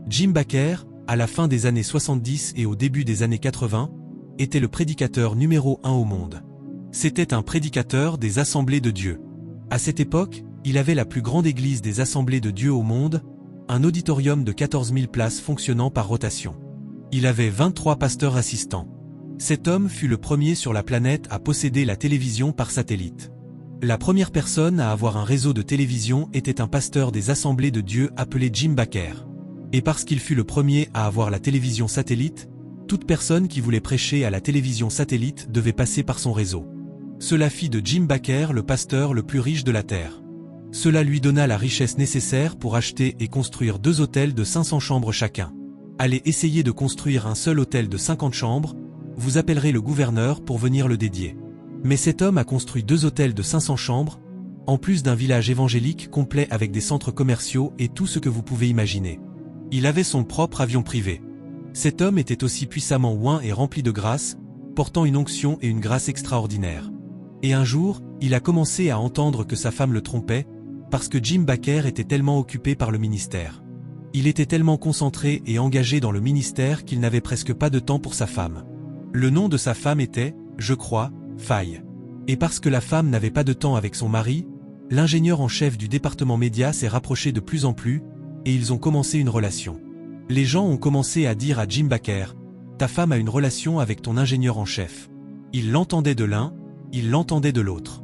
Jim Bakker, à la fin des années 70 et au début des années 80, était le prédicateur numéro 1 au monde. C'était un prédicateur des Assemblées de Dieu. À cette époque, il avait la plus grande église des Assemblées de Dieu au monde, un auditorium de 14 000 places fonctionnant par rotation. Il avait 23 pasteurs assistants. Cet homme fut le premier sur la planète à posséder la télévision par satellite. La première personne à avoir un réseau de télévision était un pasteur des Assemblées de Dieu appelé Jim Bakker. Et parce qu'il fut le premier à avoir la télévision satellite, toute personne qui voulait prêcher à la télévision satellite devait passer par son réseau. Cela fit de Jim Bakker le pasteur le plus riche de la terre. Cela lui donna la richesse nécessaire pour acheter et construire 2 hôtels de 500 chambres chacun. Allez essayer de construire un seul hôtel de 50 chambres, vous appellerez le gouverneur pour venir le dédier. Mais cet homme a construit 2 hôtels de 500 chambres, en plus d'un village évangélique complet avec des centres commerciaux et tout ce que vous pouvez imaginer. Il avait son propre avion privé. Cet homme était aussi puissamment oint et rempli de grâce, portant une onction et une grâce extraordinaires. Et un jour, il a commencé à entendre que sa femme le trompait, parce que Jim Bakker était tellement occupé par le ministère. Il était tellement concentré et engagé dans le ministère qu'il n'avait presque pas de temps pour sa femme. Le nom de sa femme était, je crois, Faye. Et parce que la femme n'avait pas de temps avec son mari, l'ingénieur en chef du département média s'est rapproché de plus en plus, et ils ont commencé une relation. Les gens ont commencé à dire à Jim Bakker, « Ta femme a une relation avec ton ingénieur en chef. » Il l'entendait de l'un, il l'entendait de l'autre.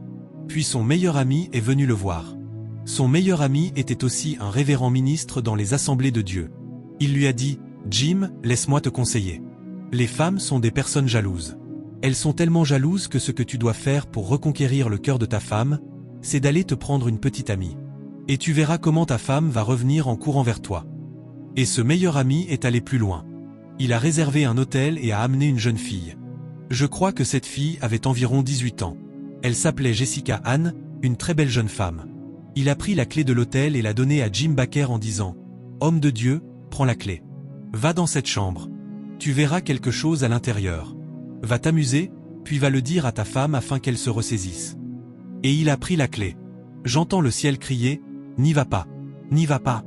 Puis son meilleur ami est venu le voir. Son meilleur ami était aussi un révérend ministre dans les Assemblées de Dieu. Il lui a dit, « Jim, laisse-moi te conseiller. Les femmes sont des personnes jalouses. Elles sont tellement jalouses que ce que tu dois faire pour reconquérir le cœur de ta femme, c'est d'aller te prendre une petite amie. Et tu verras comment ta femme va revenir en courant vers toi. » Et ce meilleur ami est allé plus loin. Il a réservé un hôtel et a amené une jeune fille. Je crois que cette fille avait environ 18 ans. Elle s'appelait Jessica Ann, une très belle jeune femme. Il a pris la clé de l'hôtel et l'a donnée à Jim Bakker en disant, « Homme de Dieu, prends la clé. Va dans cette chambre. Tu verras quelque chose à l'intérieur. Va t'amuser, puis va le dire à ta femme afin qu'elle se ressaisisse. » Et il a pris la clé. J'entends le ciel crier, « N'y va pas, n'y va pas. »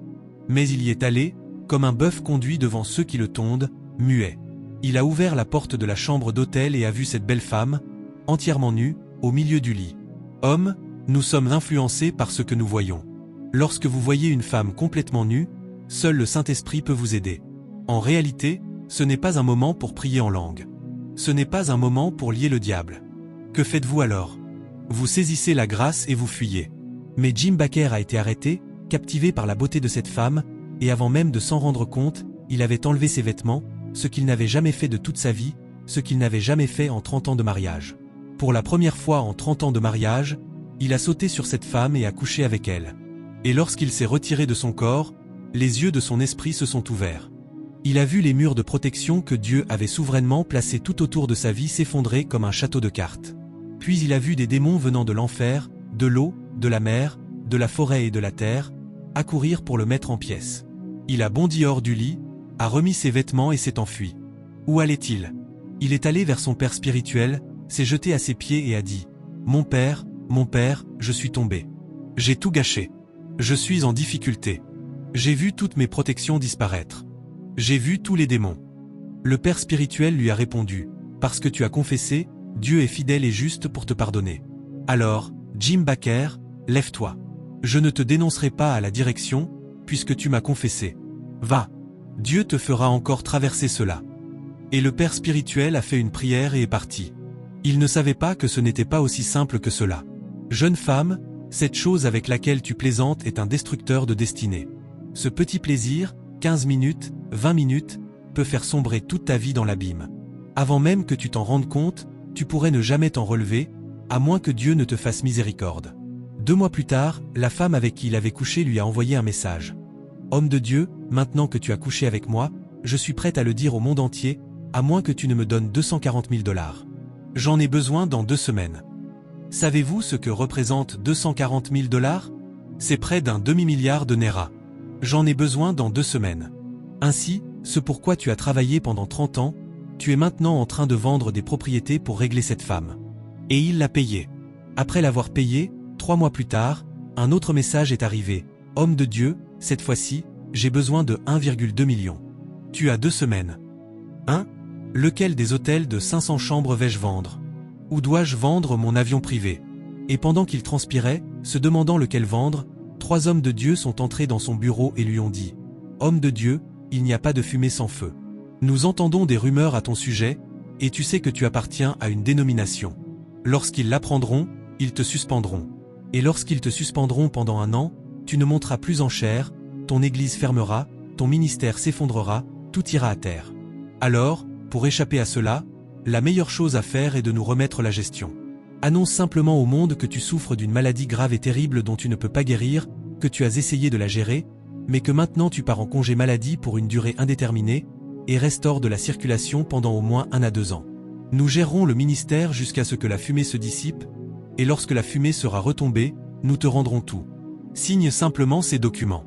Mais il y est allé, comme un bœuf conduit devant ceux qui le tondent, muet. Il a ouvert la porte de la chambre d'hôtel et a vu cette belle femme, entièrement nue, au milieu du lit. Hommes, nous sommes influencés par ce que nous voyons. Lorsque vous voyez une femme complètement nue, seul le Saint-Esprit peut vous aider. En réalité, ce n'est pas un moment pour prier en langue. Ce n'est pas un moment pour lier le diable. Que faites-vous alors? Vous saisissez la grâce et vous fuyez. Mais Jim Bakker a été arrêté, captivé par la beauté de cette femme, et avant même de s'en rendre compte, il avait enlevé ses vêtements, ce qu'il n'avait jamais fait de toute sa vie, ce qu'il n'avait jamais fait en 30 ans de mariage. Pour la première fois en 30 ans de mariage, il a sauté sur cette femme et a couché avec elle. Et lorsqu'il s'est retiré de son corps, les yeux de son esprit se sont ouverts. Il a vu les murs de protection que Dieu avait souverainement placés tout autour de sa vie s'effondrer comme un château de cartes. Puis il a vu des démons venant de l'enfer, de l'eau, de la mer, de la forêt et de la terre, accourir pour le mettre en pièces. Il a bondi hors du lit, a remis ses vêtements et s'est enfui. Où allait-il? Il est allé vers son père spirituel, s'est jeté à ses pieds et a dit, « Mon père, je suis tombé. J'ai tout gâché. Je suis en difficulté. J'ai vu toutes mes protections disparaître. J'ai vu tous les démons. » Le père spirituel lui a répondu, « Parce que tu as confessé, Dieu est fidèle et juste pour te pardonner. Alors, Jim Bakker, lève-toi. Je ne te dénoncerai pas à la direction, puisque tu m'as confessé. Va. Dieu te fera encore traverser cela. » Et le père spirituel a fait une prière et est parti. Il ne savait pas que ce n'était pas aussi simple que cela. Jeune femme, cette chose avec laquelle tu plaisantes est un destructeur de destinée. Ce petit plaisir, 15 minutes, 20 minutes, peut faire sombrer toute ta vie dans l'abîme. Avant même que tu t'en rendes compte, tu pourrais ne jamais t'en relever, à moins que Dieu ne te fasse miséricorde. 2 mois plus tard, la femme avec qui il avait couché lui a envoyé un message. « Homme de Dieu, maintenant que tu as couché avec moi, je suis prête à le dire au monde entier, à moins que tu ne me donnes 240 000 $. J'en ai besoin dans 2 semaines. » Savez-vous ce que représente 240 000 $? C'est près d'un demi-milliard de Naira. J'en ai besoin dans 2 semaines. Ainsi, ce pourquoi tu as travaillé pendant 30 ans, tu es maintenant en train de vendre des propriétés pour régler cette femme. Et il l'a payé. Après l'avoir payé, 3 mois plus tard, un autre message est arrivé. « Homme de Dieu, cette fois-ci, j'ai besoin de 1,2 million. Tu as 2 semaines. 1. Lequel des hôtels de 500 chambres vais-je vendre? Où dois-je vendre mon avion privé? Et pendant qu'il transpirait, se demandant lequel vendre, 3 hommes de Dieu sont entrés dans son bureau et lui ont dit: Homme de Dieu, il n'y a pas de fumée sans feu. Nous entendons des rumeurs à ton sujet, et tu sais que tu appartiens à une dénomination. Lorsqu'ils l'apprendront, ils te suspendront. Et lorsqu'ils te suspendront pendant 1 an, tu ne monteras plus en chair, ton église fermera, ton ministère s'effondrera, tout ira à terre. Alors, pour échapper à cela, la meilleure chose à faire est de nous remettre la gestion. Annonce simplement au monde que tu souffres d'une maladie grave et terrible dont tu ne peux pas guérir, que tu as essayé de la gérer, mais que maintenant tu pars en congé maladie pour une durée indéterminée, et restaure de la circulation pendant au moins 1 à 2 ans. Nous gérerons le ministère jusqu'à ce que la fumée se dissipe, et lorsque la fumée sera retombée, nous te rendrons tout. Signe simplement ces documents.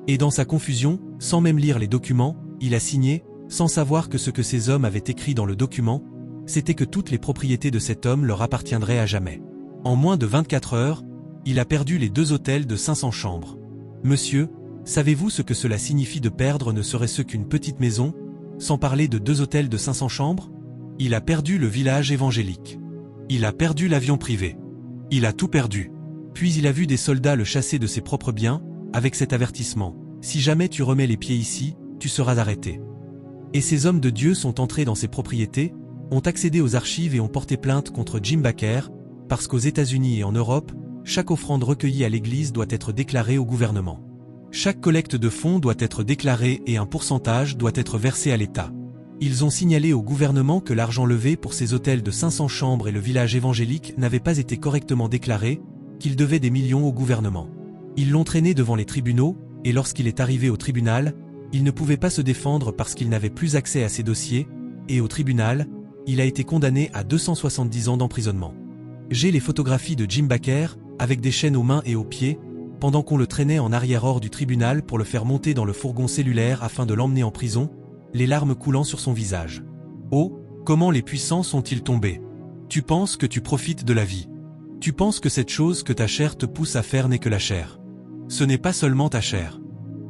Et dans sa confusion, sans même lire les documents, il a signé, sans savoir que ce que ces hommes avaient écrit dans le document, c'était que toutes les propriétés de cet homme leur appartiendraient à jamais. En moins de 24 heures, il a perdu les 2 hôtels de 500 chambres. Monsieur, savez-vous ce que cela signifie de perdre ne serait-ce qu'une petite maison, sans parler de 2 hôtels de 500 chambres? Il a perdu le village évangélique. Il a perdu l'avion privé. Il a tout perdu. Puis il a vu des soldats le chasser de ses propres biens, avec cet avertissement: si jamais tu remets les pieds ici, tu seras arrêté. Et ces hommes de Dieu sont entrés dans ses propriétés, ont accédé aux archives et ont porté plainte contre Jim Bakker, parce qu'aux États-Unis et en Europe, chaque offrande recueillie à l'Église doit être déclarée au gouvernement. Chaque collecte de fonds doit être déclarée et un pourcentage doit être versé à l'État. Ils ont signalé au gouvernement que l'argent levé pour ces hôtels de 500 chambres et le village évangélique n'avait pas été correctement déclaré, qu'ils devaient des millions au gouvernement. Ils l'ont traîné devant les tribunaux, et lorsqu'il est arrivé au tribunal, il ne pouvait pas se défendre parce qu'il n'avait plus accès à ses dossiers, et au tribunal, il a été condamné à 270 ans d'emprisonnement. J'ai les photographies de Jim Bakker, avec des chaînes aux mains et aux pieds, pendant qu'on le traînait en arrière-hors du tribunal pour le faire monter dans le fourgon cellulaire afin de l'emmener en prison, les larmes coulant sur son visage. Oh, comment les puissants sont-ils tombés? Tu penses que tu profites de la vie. Tu penses que cette chose que ta chair te pousse à faire n'est que la chair. Ce n'est pas seulement ta chair.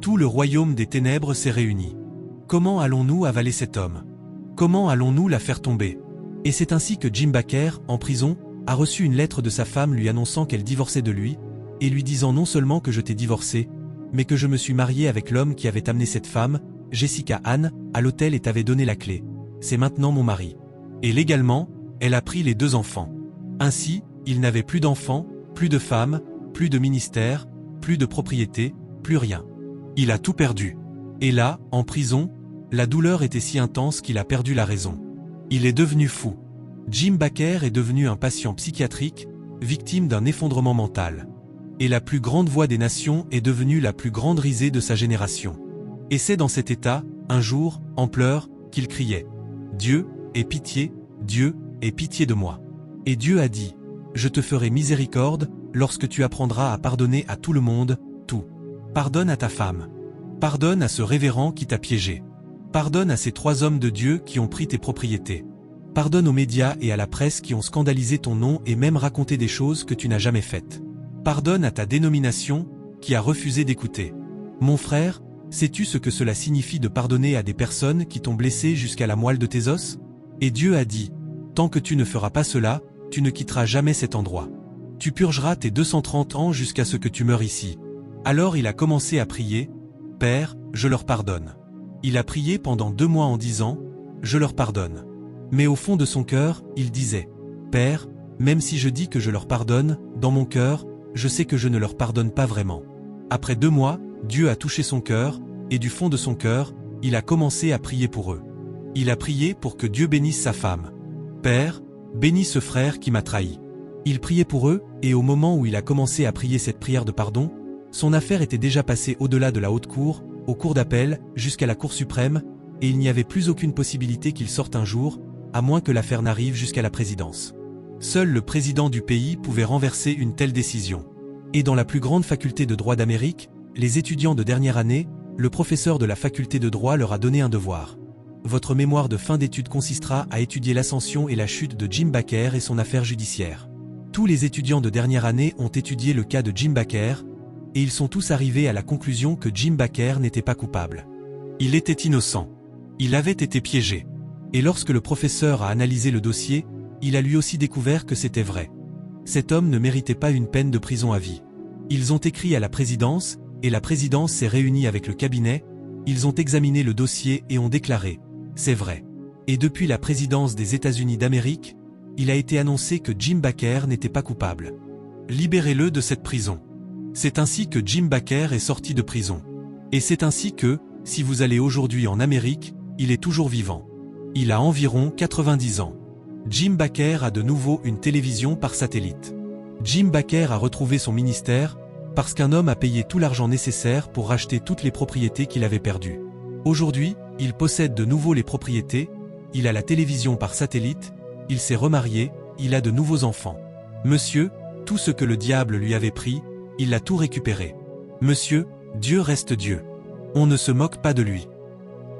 Tout le royaume des ténèbres s'est réuni. Comment allons-nous avaler cet homme? Comment allons-nous la faire tomber? Et c'est ainsi que Jim Bakker, en prison, a reçu une lettre de sa femme lui annonçant qu'elle divorçait de lui, et lui disant non seulement que je t'ai divorcé, mais que je me suis marié avec l'homme qui avait amené cette femme, Jessica Ann, à l'hôtel et t'avait donné la clé. C'est maintenant mon mari. Et légalement, elle a pris les 2 enfants. Ainsi, il n'avait plus d'enfants, plus de femmes, plus de ministère, plus de propriété, plus rien. Il a tout perdu. Et là, en prison, la douleur était si intense qu'il a perdu la raison. Il est devenu fou. Jim Bakker est devenu un patient psychiatrique, victime d'un effondrement mental. Et la plus grande voix des nations est devenue la plus grande risée de sa génération. Et c'est dans cet état, un jour, en pleurs, qu'il criait: Dieu, aie pitié, Dieu, aie pitié de moi. Et Dieu a dit: je te ferai miséricorde, lorsque tu apprendras à pardonner à tout le monde, tout. Pardonne à ta femme. Pardonne à ce révérend qui t'a piégé. Pardonne à ces 3 hommes de Dieu qui ont pris tes propriétés. Pardonne aux médias et à la presse qui ont scandalisé ton nom et même raconté des choses que tu n'as jamais faites. Pardonne à ta dénomination, qui a refusé d'écouter. Mon frère, sais-tu ce que cela signifie de pardonner à des personnes qui t'ont blessé jusqu'à la moelle de tes os? Et Dieu a dit: tant que tu ne feras pas cela, tu ne quitteras jamais cet endroit. Tu purgeras tes 230 ans jusqu'à ce que tu meures ici. Alors il a commencé à prier: Père, je leur pardonne. Il a prié pendant 2 mois en disant: je leur pardonne. Mais au fond de son cœur, il disait: Père, même si je dis que je leur pardonne, dans mon cœur, je sais que je ne leur pardonne pas vraiment. Après 2 mois, Dieu a touché son cœur, et du fond de son cœur, il a commencé à prier pour eux. Il a prié pour que Dieu bénisse sa femme. Père, bénis ce frère qui m'a trahi. Il priait pour eux, et au moment où il a commencé à prier cette prière de pardon, son affaire était déjà passée au-delà de la haute cour, aux cours d'appel, jusqu'à la Cour suprême, et il n'y avait plus aucune possibilité qu'il sorte un jour, à moins que l'affaire n'arrive jusqu'à la présidence. Seul le président du pays pouvait renverser une telle décision. Et dans la plus grande faculté de droit d'Amérique, les étudiants de dernière année, le professeur de la faculté de droit leur a donné un devoir. Votre mémoire de fin d'études consistera à étudier l'ascension et la chute de Jim Bakker et son affaire judiciaire. Tous les étudiants de dernière année ont étudié le cas de Jim Bakker, et ils sont tous arrivés à la conclusion que Jim Bakker n'était pas coupable. Il était innocent. Il avait été piégé. Et lorsque le professeur a analysé le dossier, il a lui aussi découvert que c'était vrai. Cet homme ne méritait pas une peine de prison à vie. Ils ont écrit à la présidence, et la présidence s'est réunie avec le cabinet, ils ont examiné le dossier et ont déclaré « c'est vrai ». Et depuis la présidence des États-Unis d'Amérique, il a été annoncé que Jim Bakker n'était pas coupable. Libérez-le de cette prison. C'est ainsi que Jim Bakker est sorti de prison. Et c'est ainsi que, si vous allez aujourd'hui en Amérique, il est toujours vivant. Il a environ 90 ans. Jim Bakker a de nouveau une télévision par satellite. Jim Bakker a retrouvé son ministère, parce qu'un homme a payé tout l'argent nécessaire pour racheter toutes les propriétés qu'il avait perdues. Aujourd'hui, il possède de nouveau les propriétés, il a la télévision par satellite, il s'est remarié, il a de nouveaux enfants. Monsieur, tout ce que le diable lui avait pris, il l'a tout récupéré. Monsieur, Dieu reste Dieu. On ne se moque pas de lui.